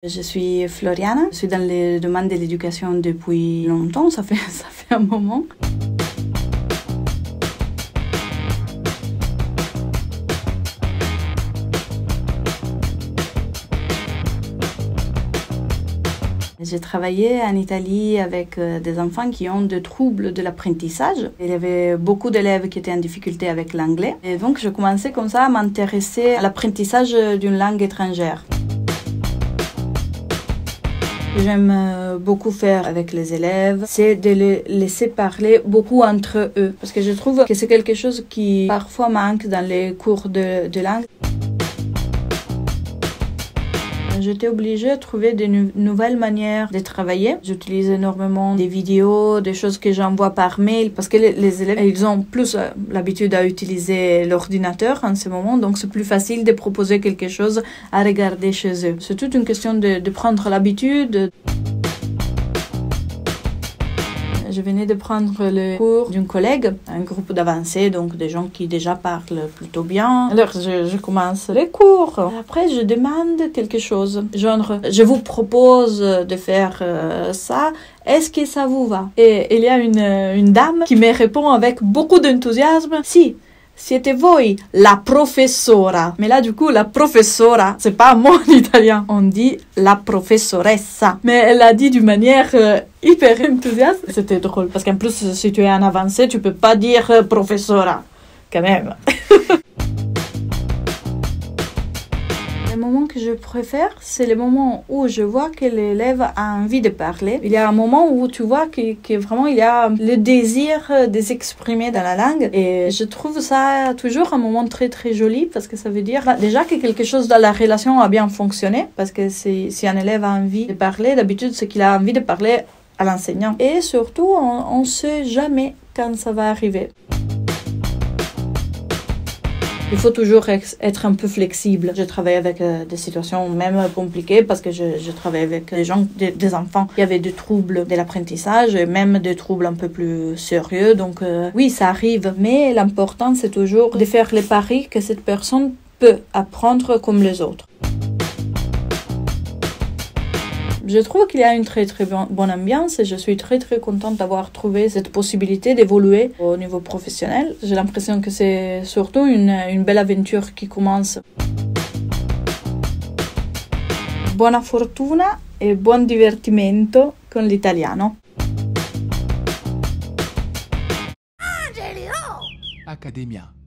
Je suis Floriana, je suis dans le domaine de l'éducation depuis longtemps, ça fait un moment. J'ai travaillé en Italie avec des enfants qui ont des troubles de l'apprentissage. Il y avait beaucoup d'élèves qui étaient en difficulté avec l'anglais. Et donc, je commençais comme ça à m'intéresser à l'apprentissage d'une langue étrangère. J'aime beaucoup faire avec les élèves, c'est de les laisser parler beaucoup entre eux. Parce que je trouve que c'est quelque chose qui parfois manque dans les cours de langue. J'étais obligée de trouver de nouvelles manières de travailler. J'utilise énormément des vidéos, des choses que j'envoie par mail parce que les élèves, ils ont plus l'habitude à utiliser l'ordinateur en ce moment, donc c'est plus facile de proposer quelque chose à regarder chez eux. C'est toute une question de prendre l'habitude. Je venais de prendre le cours d'une collègue, un groupe d'avancés, donc des gens qui déjà parlent plutôt bien. Alors je commence les cours. Après je demande quelque chose, genre je vous propose de faire ça. Est-ce que ça vous va? Et il y a une dame qui me répond avec beaucoup d'enthousiasme. Si. Siete voi la professora. Mais là, du coup, la professora, c'est pas un mot en italien. On dit la professoressa. Mais elle a dit d'une manière hyper enthousiaste. C'était drôle. Parce qu'en plus, si tu es en avancé, tu peux pas dire professora. Quand même. Le moment que je préfère, c'est le moment où je vois que l'élève a envie de parler. Il y a un moment où tu vois que vraiment il y a le désir de s'exprimer dans la langue. Et je trouve ça toujours un moment très très joli parce que ça veut dire déjà que quelque chose dans la relation a bien fonctionné. Parce que si un élève a envie de parler, d'habitude c'est qu'il a envie de parler à l'enseignant. Et surtout, on ne sait jamais quand ça va arriver. Il faut toujours être un peu flexible. Je travaille avec des situations même compliquées parce que je travaille avec des gens, des enfants qui avaient des troubles de l'apprentissage et même des troubles un peu plus sérieux. Donc oui, ça arrive. Mais l'important, c'est toujours de faire les paris que cette personne peut apprendre comme les autres. Je trouve qu'il y a une très très bonne ambiance et je suis très très contente d'avoir trouvé cette possibilité d'évoluer au niveau professionnel. J'ai l'impression que c'est surtout une belle aventure qui commence. Buona fortuna e buon divertimento con l'italiano. Accademia.